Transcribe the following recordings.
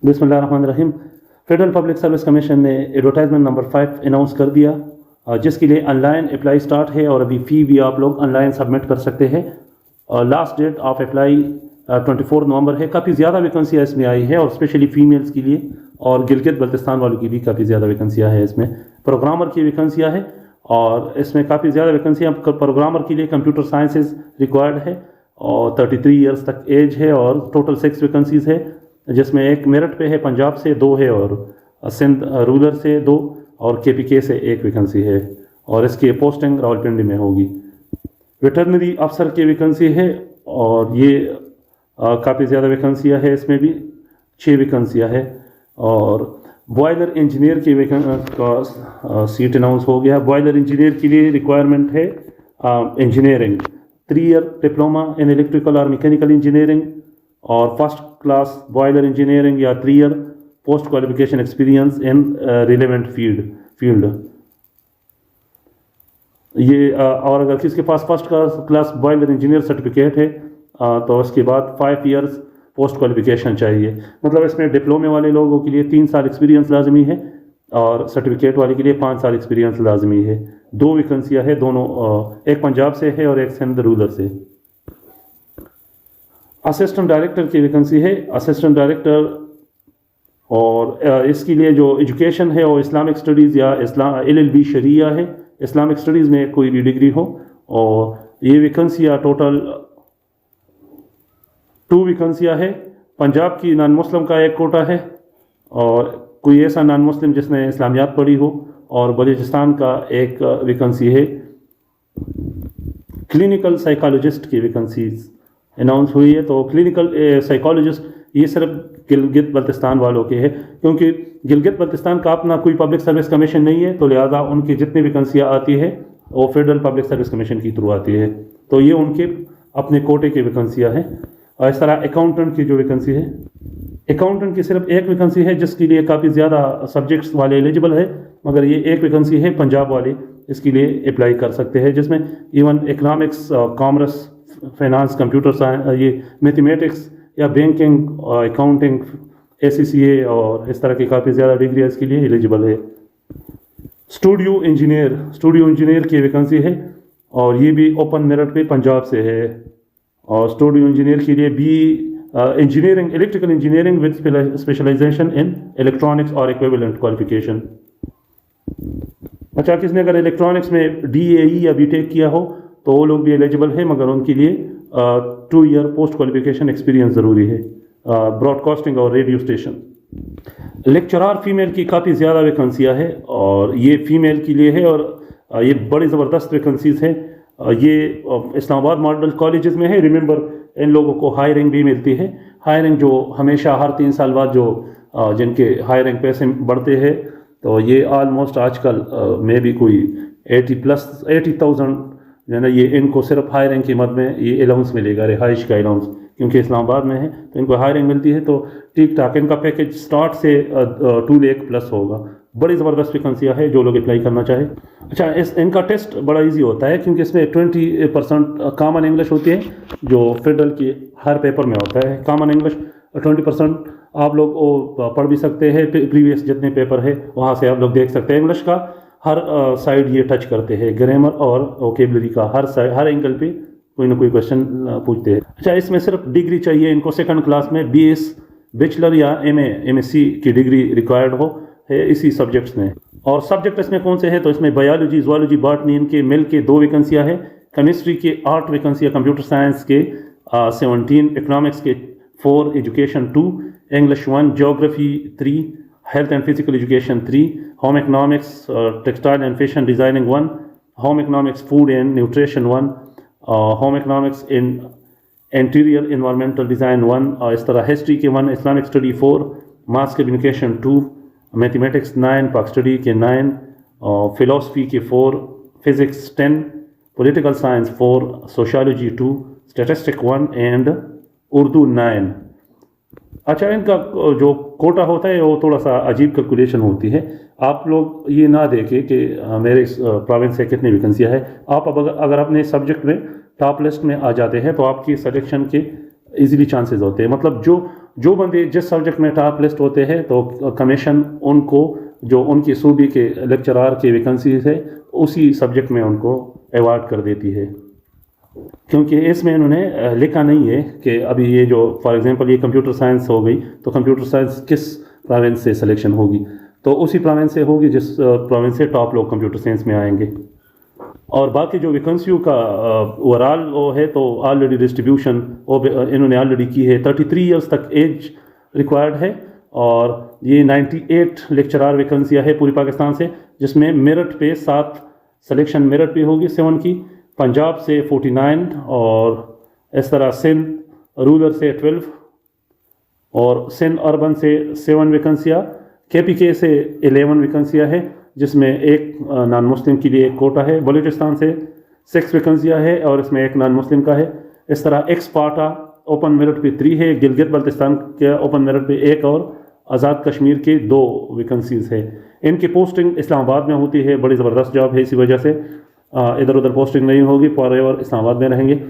बिस्मिल्लाहिर्रहमानिर्रहीम। Federal public service commission ने advertisement number 5 announce कर दिया, जिसके लिए ऑनलाइन अप्लाई स्टार्ट है और अभी फ़ी भी आप लोग ऑनलाइन सबमिट कर सकते हैं। लास्ट डेट ऑफ अप्लाई 24 नवंबर है। काफ़ी ज़्यादा वैकेंसियाँ इसमें आई है और स्पेशली फ़ीमेल्स के लिए, और गिलगित बल्तिस्तान वालों की भी काफ़ी ज़्यादा वैकेंसियाँ हैं। इसमें प्रोग्रामर की वैकेंसियाँ है और इसमें काफ़ी ज़्यादा वैकेंसियाँ प्रोग्रामर के लिए कंप्यूटर साइंसेज रिक्वायर्ड है और 33 ईयर्स तक एज है और टोटल 6 वैकेंसीज़ है, जिसमें एक मेरठ पे है, पंजाब से 2 है और सिंध रूरल से 2 और KPK से 1 वैकेंसी है और इसकी पोस्टिंग रावलपिंडी में होगी। वेटरनरी अफसर की वैकेंसी है और ये काफ़ी ज़्यादा वैकेंसियाँ है, इसमें भी 6 वैकेंसियाँ है। और बॉयलर इंजीनियर की का सीट अनाउंस हो गया। बॉयलर इंजीनियर के लिए रिक्वायरमेंट है engineering 3 year diploma in electrical और मैकेनिकल इंजीनियरिंग और फर्स्ट क्लास बॉयलर इंजीनियरिंग या 3 year post qualification experience in relevant field. ये और अगर किसके पास first class boiler engineer certificate है तो उसके बाद 5 ईयर्स पोस्ट क्वालिफिकेशन चाहिए। मतलब इसमें डिप्लोमे वाले लोगों के लिए 3 साल एक्सपीरियंस लाजमी है और सर्टिफिकेट वाले के लिए 5 साल एक्सपीरियंस लाजमी है। 2 वैकेंसियाँ है, दोनों एक पंजाब से है और एक सिंध रूरल से। असिस्टेंट डायरेक्टर की वैकेंसी है, असिस्टेंट डायरेक्टर, और इसके लिए जो एजुकेशन है वो इस्लामिक स्टडीज़ या LLB शरिया है, इस्लामिक स्टडीज़ में कोई भी डिग्री हो। और ये वैकेंसियाँ टोटल 2 वैकेंसियाँ है। पंजाब की नॉन मुस्लिम का एक कोटा है और कोई ऐसा नॉन मुस्लिम जिसने इस्लामियात पढ़ी हो, और बलूचिस्तान का एक वैकेंसी है। क्लिनिकल साइकोलॉजिस्ट की वैकेंसीज अनाउंस हुई है। तो क्लिनिकल साइकोलॉजिस्ट ये सिर्फ गिलगित बल्तिस्तान वालों के हैं, क्योंकि गिलगित बल्तिस्तान का अपना कोई पब्लिक सर्विस कमीशन नहीं है, तो लिहाजा उनकी जितनी वैकेंसियाँ आती है वो फेडरल पब्लिक सर्विस कमीशन के थ्रू आती है, तो ये उनके अपने कोटे की वैकेंसियाँ हैं। और इस तरह अकाउंटेंट की जो वैकेंसी है, अकाउंटेंट की सिर्फ एक वैकेंसी है, जिसके लिए काफ़ी ज़्यादा सब्जेक्ट्स वाले एलिजिबल है, मगर ये एक वैकेंसी है। पंजाब वाले इसके लिए अप्लाई कर सकते हैं, जिसमें even economics, commerce, finance, computer science, ये मैथमेटिक्स या बैंकिंग, अकाउंटिंग, ACCA और इस तरह की काफ़ी ज़्यादा डिग्री इसके लिए एलिजिबल है। स्टूडियो इंजीनियर की वैकेंसी है और ये भी ओपन मेरिट पे पंजाब से है। और स्टूडियो इंजीनियर के लिए BE engineering, electrical engineering with specialization in electronics और इक्विवेलेंट क्वालिफिकेशन। अच्छा, किसने अगर इलेक्ट्रॉनिक्स में DAE या BTech किया हो तो वो लोग भी एलिजिबल है, मगर उनके लिए 2 ईयर पोस्ट क्वालिफिकेशन एक्सपीरियंस ज़रूरी है, ब्रॉडकास्टिंग और रेडियो स्टेशन। लेक्चरार फीमेल की काफ़ी ज़्यादा वैकेंसियाँ है और ये फीमेल के लिए है और ये बड़ी ज़बरदस्त वैकेंसीज है। ये इस्लामाबाद मॉडल कॉलेजेस में है। रिमेंबर, इन लोगों को हायरिंग भी मिलती है। हायरिंग जो हमेशा हर 3 साल बाद जो जिनके हायरिंग पैसे बढ़ते हैं, तो ये ऑलमोस्ट आजकल में भी कोई 80,000 जो है, ये इनको सिर्फ हायरिंग की मद में ये अलाउंस मिलेगा, रिहाइश का अलाउंस, क्योंकि इस्लामाबाद में है तो इनको हायरिंग मिलती है। तो ठीक ठाक इनका पैकेज स्टार्ट से 2 लाख प्लस होगा। बड़ी ज़बरदस्त वैकेंसियाँ है, जो लोग अप्लाई करना चाहे। अच्छा, इनका टेस्ट बड़ा इजी होता है, क्योंकि इसमें 20% कॉमन इंग्लिश होती है, जो फेडरल की हर पेपर में होता है। कॉमन इंग्लिश 20% आप लोग वो पढ़ भी सकते हैं, प्रीवियस जितने पेपर है वहाँ से आप लोग देख सकते हैं। इंग्लिश का हर साइड ये टच करते हैं, ग्रामर और वोकेबलरी का हर एंगल पे कोई ना कोई क्वेश्चन पूछते हैं। अच्छा, इसमें सिर्फ डिग्री चाहिए इनको, सेकंड क्लास में BS बैचलर या MSc की डिग्री रिक्वायर्ड हो है इसी सब्जेक्ट्स में। और सब्जेक्ट इसमें कौन से हैं, तो इसमें बायोलॉजी, ज़ूलॉजी, बॉटनी, इनके मिल के 2 वैकेंसियाँ हैं। केमिस्ट्री के 8 वैकेंसियाँ, कंप्यूटर साइंस के 17, इकनॉमिक्स के 4, education 2, English 1, geography 3, health and physical education 3, home economics, textile and fashion designing 1, home economics, food and nutrition 1, home economics in interior environmental design 1, और इस तरह history के 1, Islamic study 4, mass communication 2, mathematics 9, पाक study के 9, philosophy के 4, physics 10, political science 4, sociology 2, statistic 1 and Urdu 9। अच्छा, इनका जो कोटा होता है वो थोड़ा सा अजीब कैलकुलेशन होती है। आप लोग ये ना देखें कि मेरे प्रोविंस से कितनी वैकेंसियाँ है। आप अगर अपने सब्जेक्ट में टॉप लिस्ट में आ जाते हैं तो आपकी सिलेक्शन के इजीली चांसेस होते हैं। मतलब जो बंदे जिस सब्जेक्ट में टॉप लिस्ट होते हैं तो कमीशन उनको जो उनकी सूबे के लेक्चरार की वैकेंसीज है उसी सब्जेक्ट में उनको अवार्ड कर देती है। क्योंकि इसमें उन्होंने लिखा नहीं है कि अभी ये जो फॉर एग्जांपल ये कंप्यूटर साइंस हो गई तो कंप्यूटर साइंस किस प्रोविंस से सिलेक्शन होगी, तो उसी प्रोविंस से होगी जिस प्रोविंस से टॉप लोग कंप्यूटर साइंस में आएंगे। और बाकी जो वैकेंसियों का ओवरऑल वो है तो ऑलरेडी डिस्ट्रीब्यूशन वो इन्होंने ऑलरेडी की है। 33 ईयर्स तक एज रिक्वायर्ड है और ये 98 लेक्चरार वैकेंसियाँ है पूरी पाकिस्तान से, जिसमें मेरिट पे 7 सिलेक्शन मेरिट पे होगी 7 की, पंजाब से 49 और इस तरह सिंध रूरल से 12 और सिंध अर्बन से 7 वैकेंसियाँ, KPK से 11 वैकेंसियाँ है जिसमें एक नॉन मुस्लिम के लिए एक कोटा है, बलूचिस्तान से 6 वैकेंसियाँ है और इसमें एक नॉन मुस्लिम का है। इस तरह एक्सपार्टा ओपन मेरिट पे 3 है, गिलगित बल्तिस्तान के ओपन मेरिट पे 1 और आज़ाद कश्मीर के 2 वैकेंसीज है। इनकी पोस्टिंग इस्लामाबाद में होती है, बड़ी ज़बरदस्त जॉब है, इसी वजह से इधर उधर पोस्टिंग नहीं होगी, फॉरएवर इस्लामाबाद में रहेंगे।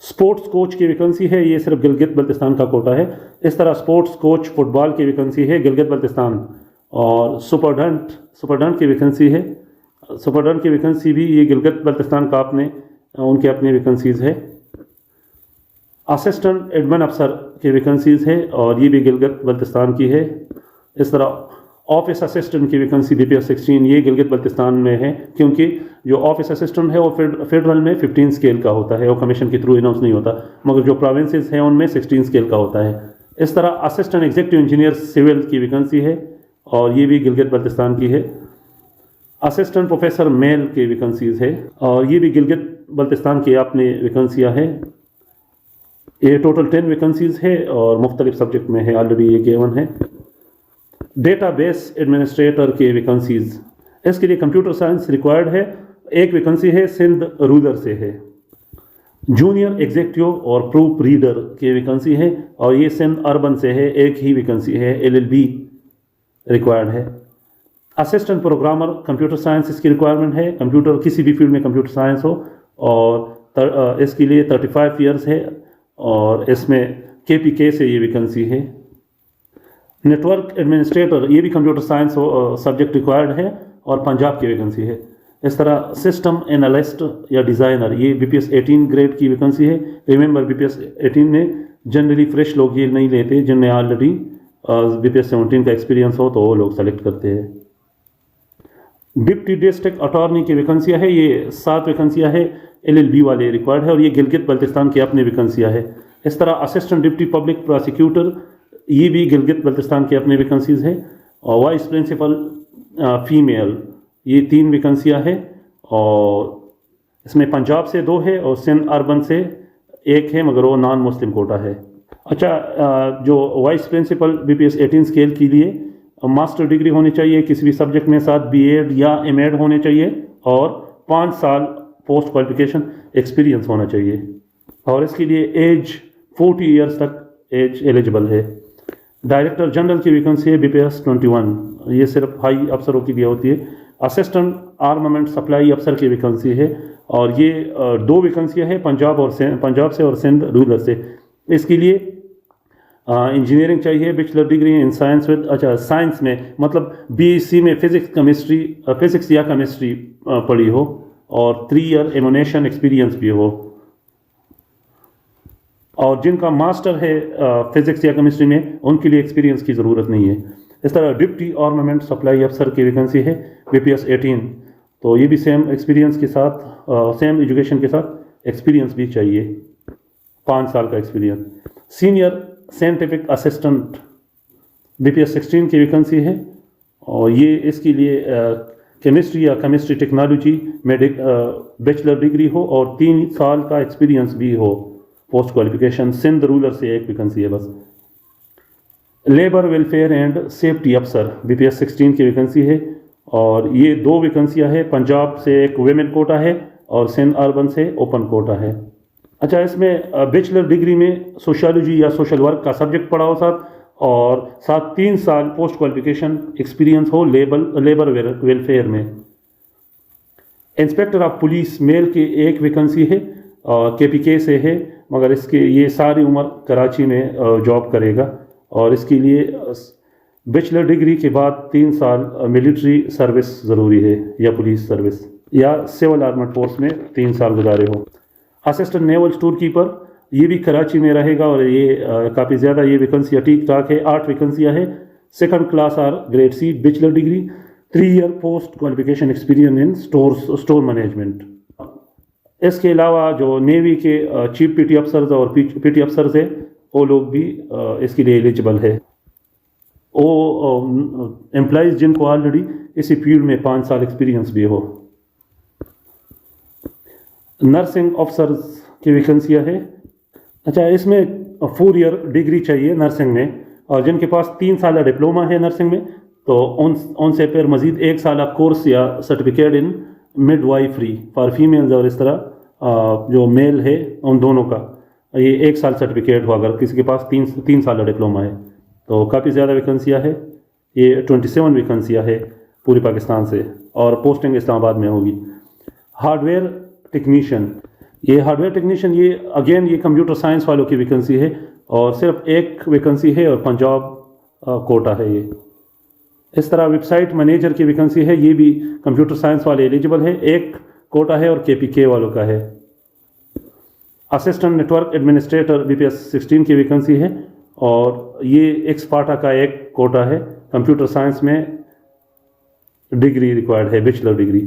स्पोर्ट्स कोच की वैकेंसी है, ये सिर्फ गिलगित बल्तिस्तान का कोटा है। इस तरह स्पोर्ट्स कोच फुटबॉल की वैकेंसी है गिलगित बल्तिस्तान और सुपरडेंट की वैकेंसी है, सुपरडेंट की वैकेंसी भी ये गिलगित बल्तिस्तान का उनके अपनी वैकेंसीज़ है। असिस्टेंट एडमिन अफसर की वैकेंसीज़ है और ये भी गिलगित बल्तिस्तान की है। इस तरह ऑफिस असिस्टेंट की वैकेंसी BPS 16 ये गिलगित बल्तिस्तान में है, क्योंकि जो ऑफिस असिस्टेंट है वो फेडरल में 15 स्केल का होता है, वो कमीशन के थ्रू अनाउंस नहीं होता, मगर जो प्रोविंसेस हैं उनमें 16 स्केल का होता है। इस तरह असिस्टेंट एग्जीक्यूटिव इंजीनियर सिविल की वैकेंसी है और ये भी गिलगित बल्तिस्तान की है। असिस्टेंट प्रोफेसर मेल की वैकेंसीज़ है और ये भी गिलगित बल्तिस्तान की अपनी वैकेंसियाँ हैं। ये टोटल 10 वैकेंसीज़ है और मुख्तलिफ सब्जेक्ट में है, ऑलरेडी ये गिवन है। डेटाबेस एडमिनिस्ट्रेटर की वैकेंसीज़, इसके लिए कंप्यूटर साइंस रिक्वायर्ड है, एक वैकेंसी है सिंध रूरल से है। जूनियर एग्जीक्यूटिव और प्रूफ रीडर की वैकेंसी है और ये सिंध अर्बन से है, एक ही वैकेंसी है, LLB रिक्वायर्ड है। असिस्टेंट प्रोग्रामर कंप्यूटर साइंस इसकी रिक्वायरमेंट है, कंप्यूटर किसी भी फील्ड में कंप्यूटर साइंस हो और इसके लिए 35 ईयर्स है और इसमें KPK से ये वैकेंसी है। नेटवर्क एडमिनिस्ट्रेटर ये भी कंप्यूटर साइंस सब्जेक्ट रिक्वायर्ड है और पंजाब की वैकेंसी है। इस तरह सिस्टम एनालिस्ट या डिज़ाइनर ये BPS 18 ग्रेड की वैकेंसी है। रिमेंबर BPS 18 में जनरली फ्रेश लोग ये नहीं लेते, जिनमें ऑलरेडी BPS 17 का एक्सपीरियंस हो तो वो लोग सेलेक्ट करते हैं। डिप्टी डिस्ट्रिक्ट अटॉर्नी की वैकेंसियाँ है, ये 7 वैकेंसियाँ है, LLB वाले रिक्वायर्ड है और ये गिलगित बल्तिस्तान की अपनी वैकेंसियाँ है। इस तरह असिस्टेंट डिप्टी पब्लिक प्रोसिक्यूटर ये भी गिलगित बल्तिस्तान की अपनी वैकेंसीज़ है और वाइस प्रिंसिपल फीमेल ये 3 वैकेंसियाँ है और इसमें पंजाब से 2 है और सिंध अर्बन से 1 है, मगर वो नॉन मुस्लिम कोटा है। अच्छा, जो वाइस प्रिंसिपल BPS 18 स्केल के लिए मास्टर डिग्री होनी चाहिए किसी भी सब्जेक्ट में, साथ BEd या MAd होने चाहिए और 5 साल पोस्ट क्वालिफिकेशन एक्सपीरियंस होना चाहिए और इसके लिए एज 40 ईयर्स तक एज एलिजिबल है। डायरेक्टर जनरल की वैकेंसी है BPS 21, ये सिर्फ हाई अफसरों के लिए होती है। असिस्टेंट आर्मामेंट सप्लाई अफसर की वैकेंसी है और ये 2 वैकेंसियाँ हैं पंजाब से और सिंध रूरल से। इसके लिए इंजीनियरिंग चाहिए, bachelor degree in science with science में मतलब BSc में फिजिक्स या केमिस्ट्री पढ़ी हो और 3 ईयर एमोनेशन एक्सपीरियंस भी हो, और जिनका मास्टर है फिजिक्स या केमिस्ट्री में उनके लिए एक्सपीरियंस की ज़रूरत नहीं है। इस तरह डिप्टी आर्मामेंट सप्लाई अफसर की वैकेंसी है BPS 18, तो ये भी सेम एक्सपीरियंस के साथ सेम एजुकेशन के साथ एक्सपीरियंस भी चाहिए, 5 साल का experience. Senior scientific assistant BPS 16 की वैकेंसी है और ये इसके लिए केमिस्ट्री या केमिस्ट्री टेक्नोलॉजी में बैचलर डिग्री हो और 3 साल का एक्सपीरियंस भी हो पोस्ट क्वालिफिकेशन। सिंध रूरल से 1 वैकेंसी है बस। लेबर वेलफेयर एंड सेफ्टी अफसर BPS 16 की वैकेंसी है और ये 2 वैकेंसियाँ है, पंजाब से 1 वुमेन कोटा है और सिंध अर्बन से ओपन कोटा है। अच्छा, इसमें बैचलर डिग्री में सोशियोलॉजी या सोशल वर्क का सब्जेक्ट पढ़ा हो साथ और साथ 3 साल पोस्ट क्वालिफिकेशन एक्सपीरियंस हो लेबर वेलफेयर में। इंस्पेक्टर ऑफ पुलिस मेल की 1 वैकेंसी है और KPK से है, मगर इसके ये सारी उम्र कराची में जॉब करेगा और इसके लिए बैचलर डिग्री के बाद 3 साल मिलिट्री सर्विस ज़रूरी है या पुलिस सर्विस या सिविल आर्मड फोर्स में 3 साल गुजारे हो। असिस्टेंट नेवल स्टोर कीपर ये भी कराची में रहेगा और ये काफ़ी ज़्यादा ये वैकेंसियाँ ठीक ठाक है, 8 वैकेंसियाँ है। Second class or grade C bachelor degree, 3 year post qualification experience in store management. इसके अलावा जो नेवी के चीफ पीटी अफसर्स और पीटी अफसर्स है वो लोग भी इसके लिए एलिजिबल है। वो एम्प्लॉइज़ जिनको ऑलरेडी इसी फील्ड में 5 साल एक्सपीरियंस भी हो। नर्सिंग ऑफिसर्स की वैकेंसियाँ है। अच्छा, इसमें 4 ईयर डिग्री चाहिए नर्सिंग में और जिनके पास 3 साल डिप्लोमा है नर्सिंग में तो उनसे फिर मज़ीद 1 साल कोर्स या certificate in midwifery for females और इस तरह जो मेल है उन दोनों का ये 1 साल सर्टिफिकेट हो अगर किसी के पास 3 साल डिप्लोमा है तो काफ़ी ज़्यादा वैकेंसियाँ है। ये 27 वैकेंसियाँ है पूरे पाकिस्तान से और पोस्टिंग इस्लामाबाद में होगी। हार्डवेयर टेक्नीशियन, ये हार्डवेयर टेक्नीशियन ये अगेन ये कंप्यूटर साइंस वालों की वैकेंसी है और सिर्फ 1 वैकेंसी है और पंजाब कोटा है ये। इस तरह वेबसाइट मैनेजर की वैकेंसी है, ये भी कंप्यूटर साइंस वाले एलिजिबल है, 1 कोटा है और KPK वालों का है। असिस्टेंट नेटवर्क एडमिनिस्ट्रेटर BPS 16 की वैकेंसी है और ये एक्सपार्टा का 1 कोटा है, कंप्यूटर साइंस में डिग्री रिक्वायर्ड है, बैचलर डिग्री।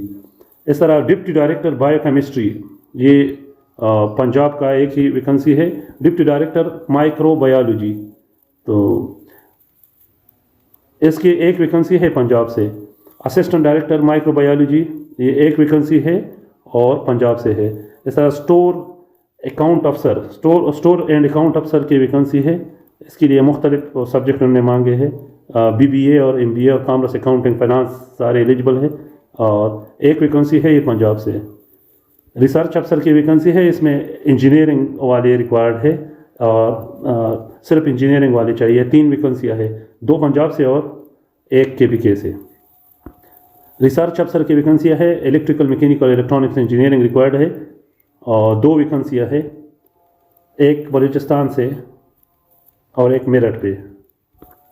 इस तरह डिप्टी डायरेक्टर बायोकेमिस्ट्री ये पंजाब का 1 ही वैकेंसी है। डिप्टी डायरेक्टर माइक्रोबायोलॉजी तो इसकी 1 वैकेंसी है पंजाब से। असिस्टेंट डायरेक्टर माइक्रोबायोलॉजी ये 1 वैकेंसी है और पंजाब से है। इस तरह स्टोर अकाउंट अफसर स्टोर एंड अकाउंट अफसर की वैकेंसी है, इसके लिए मुख्तलिफ सब्जेक्ट उन्होंने मांगे हैं, BBA और MBA और कॉमर्स अकाउंटिंग फाइनेंस सारे एलिजिबल है और 1 वैकेंसी है ये पंजाब से। रिसर्च अफसर की वैकेंसी है, इसमें इंजीनियरिंग वाले रिक्वायर्ड है और सिर्फ इंजीनियरिंग वाले चाहिए, 3 वैकेंसियाँ है, 2 पंजाब से और 1 KPK से। रिसर्च अफसर की वैकेंसियाँ है, electrical mechanical electronics engineering required है और 2 वैकेंसियाँ है, 1 बलूचिस्तान से और 1 मेरठ पे।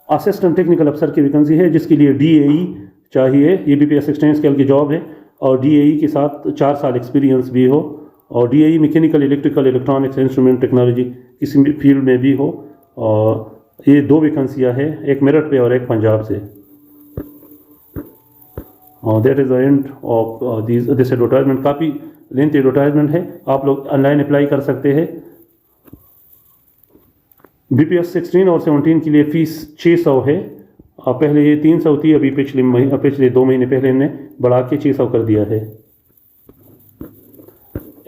असिस्टेंट टेक्निकल अफसर की वैकेंसी है जिसके लिए DAE चाहिए, ये BPS 16 स्केल की जॉब है और DAE के साथ 4 साल एक्सपीरियंस भी हो और DAE mechanical electrical electronics instrument technology किसी भी फील्ड में भी हो और ये 2 वैकेंसियाँ है, 1 मेरठ पे और 1 पंजाब से। That is the end of this advertisement. काफ़ी लेंथी एडवर्टाइजमेंट है, आप लोग ऑनलाइन अप्लाई कर सकते हैं। BPS 16 और 17 के लिए फ़ीस 600 है, पहले ये 300 थी, अभी पिछले 2 महीने पहले हमने बढ़ा के 600 कर दिया है।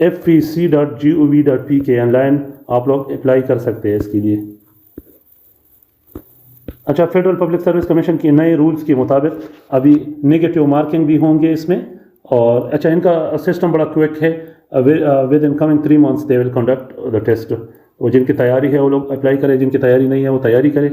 fpc.gov.pk ऑनलाइन आप लोग अप्लाई कर सकते हैं इसके लिए। अच्छा, फेडरल पब्लिक सर्विस कमीशन के नए रूल्स के मुताबिक अभी नेगेटिव मार्किंग भी होंगे इसमें और अच्छा इनका सिस्टम बड़ा क्विक है, within coming 3 months they will conduct the test. वो जिनकी तैयारी है वो लोग अप्लाई करें, जिनकी तैयारी नहीं है वो तैयारी करें।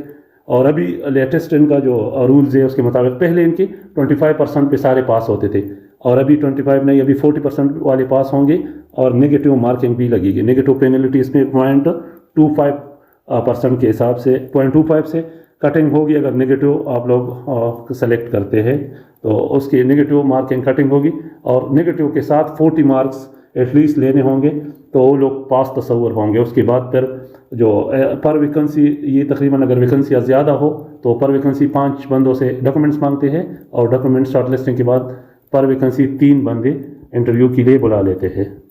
और अभी लेटेस्ट इनका जो रूल्स है उसके मुताबिक पहले इनकी 25% पे सारे पास होते थे और अभी 25 नहीं, अभी 40% वाले पास होंगे और नेगेटिव मार्किंग भी लगेगी। नेगेटिव पेनल्टी इसमें 0.25% के हिसाब से 0.25 से कटिंग होगी। अगर नेगेटिव आप लोग सेलेक्ट करते हैं तो उसकी नेगेटिव मार्किंग कटिंग होगी और नेगेटिव के साथ 40 मार्क्स एटलीस्ट लेने होंगे तो वो लोग पास तस्वर होंगे। उसके बाद फिर जो पर वैकेंसी ये तकरीबन अगर वैकेंसियाँ ज़्यादा हो तो पर वैकेंसी 5 बंदों से डॉक्यूमेंट्स मांगते हैं और डॉक्यूमेंट शॉर्ट लिस्टिंग के बाद पर वैकेंसी 3 बंदे इंटरव्यू के लिए बुला लेते हैं।